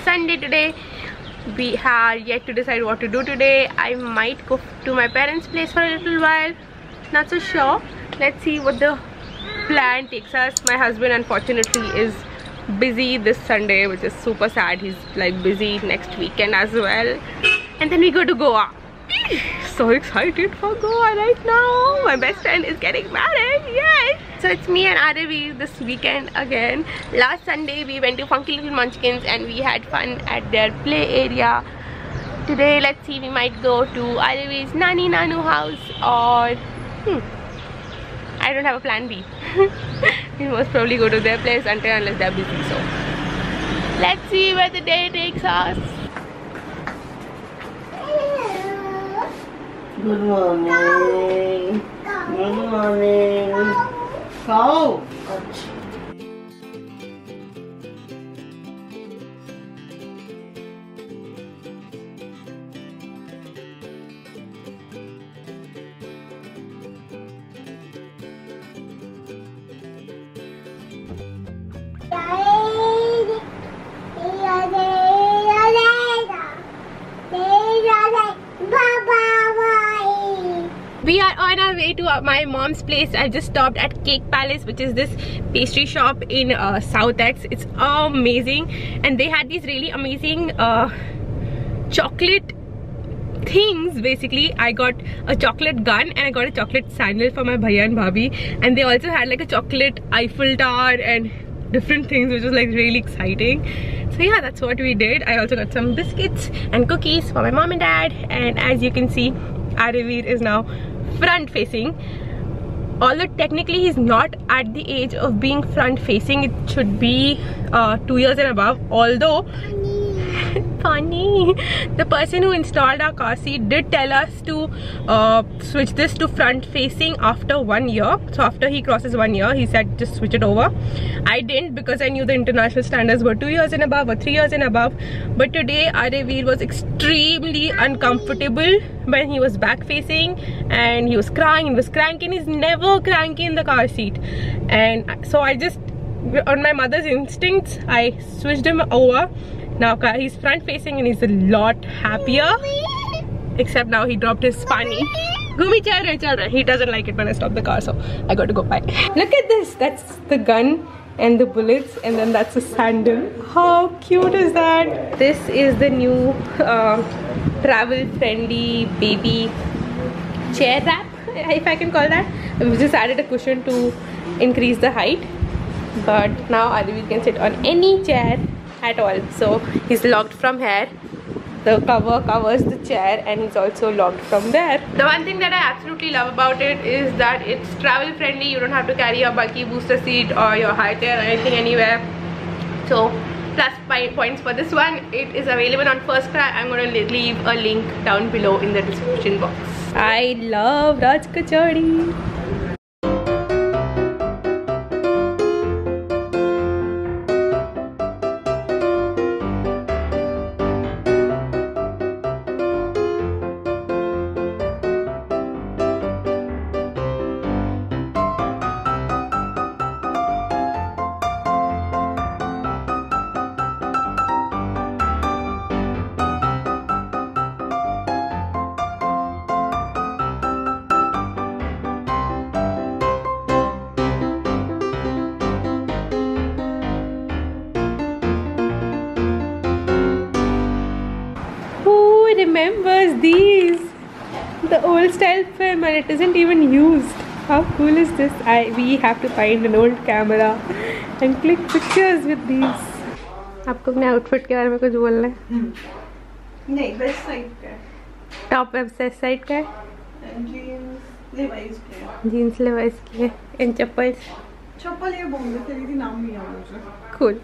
Sunday today. We are yet to decide what to do today. I might go to my parents' place for a little while. Not so sure. Let's see what the plan takes us. My husband unfortunately is busy this Sunday, which is super sad. He's like busy next weekend as well. And then we go to Goa. So excited for Goa right now. My best friend is getting married. Yay! So it's me and Aravi this weekend again. Last Sunday we went to Funky Little Munchkins and we had fun at their play area. Today let's see, we might go to Aravi's Nani Nanu house or I don't have a plan B. We most probably go to their place unless they're busy. So let's see where the day takes us. Good morning. Good morning. Go. We are on our way to my mom's place. I just stopped at Cake Palace, which is this pastry shop in South X. It's amazing, and they had these really amazing chocolate things. Basically, I got a chocolate gun and I got a chocolate sandal for my bhaiya and bhabhi, and they also had like a chocolate Eiffel Tower and different things, which was like really exciting. So yeah, that's what we did. I also got some biscuits and cookies for my mom and dad, and as you can see, Aravi is now front facing. Although technically he's not at the age of being front facing, it should be 2 years and above. Although funny, the person who installed our car seat did tell us to switch this to front facing after 1 year. So after he crosses 1 year, he said just switch it over. I didn't, because I knew the international standards were 2 years and above or 3 years and above. But today Aravi was extremely uncomfortable when he was back facing, and he was crying, he was cranky, and he's never cranky in the car seat. And so I just, on my mother's instincts, I switched him over. Now he's front facing and he's a lot happier. Except now he dropped his spani. Gumi chal raha. He doesn't like it when I stop the car, so I got to go buy. Look at this. That's the gun and the bullets, and then that's a sandal. How cute is that? This is the new travel friendly baby chair wrap, if I can call that. We just added a cushion to increase the height, but now Aravi can sit on any chair at all. So he's locked from here. The cover covers the chair, and it's also locked from there. The one thing that I absolutely love about it is that it's travel friendly. You don't have to carry your bulky booster seat or your high chair or anything anywhere. So plus 5 points for this one. It is available on First Cry. I'm going to leave a link down below in the description box. I love Raj Kachori. Remembers these, the old style film, and it isn't even used. How cool is this? We have to find an old camera and click pictures with these. आपको अपने outfit के बारे में कुछ बोलना है? नहीं, west side का है. टॉप वेस्ट साइड का है. जीन्स लेवाइस के है. जीन्स लेवाइस की है. इन चप्पल ये बोल रहे थे, लेकिन नाम नहीं याद मुझे. Cool.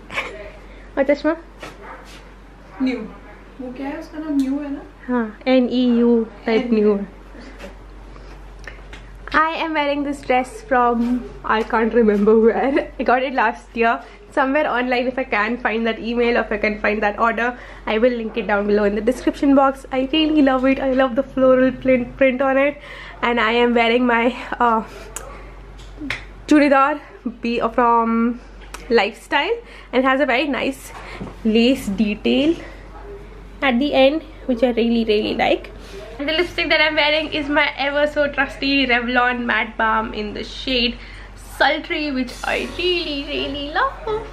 और चश्मा? न्यू. वो क्या है, उसका नाम न्यू है ना? हाँ, NEU टाइप न्यू है. I am wearing this dress from, I can't remember where. I got it last year. Somewhere online. If I can find that email or if I can find that order, I will link it down below in the description box. I really love it. I love the floral print on it. And I am wearing my churidar from Lifestyle. And it has a very nice lace detail at the end, which I really like. And the lipstick that I'm wearing is my ever so trusty Revlon Matte Balm in the shade Sultry, which I really love.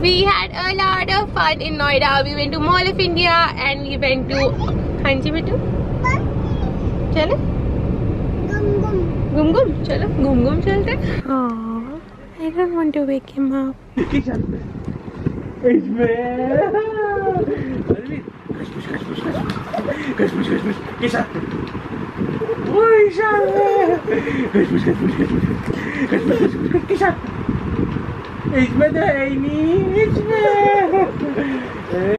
We had a lot of fun in Noida. We went to Mall of India and we went to Hanji Betu. Chalo? Gum Gum. Chalo, Gum Gum chalte. Oh, I don't want to wake him up. Ich bin der Amy, ich bin.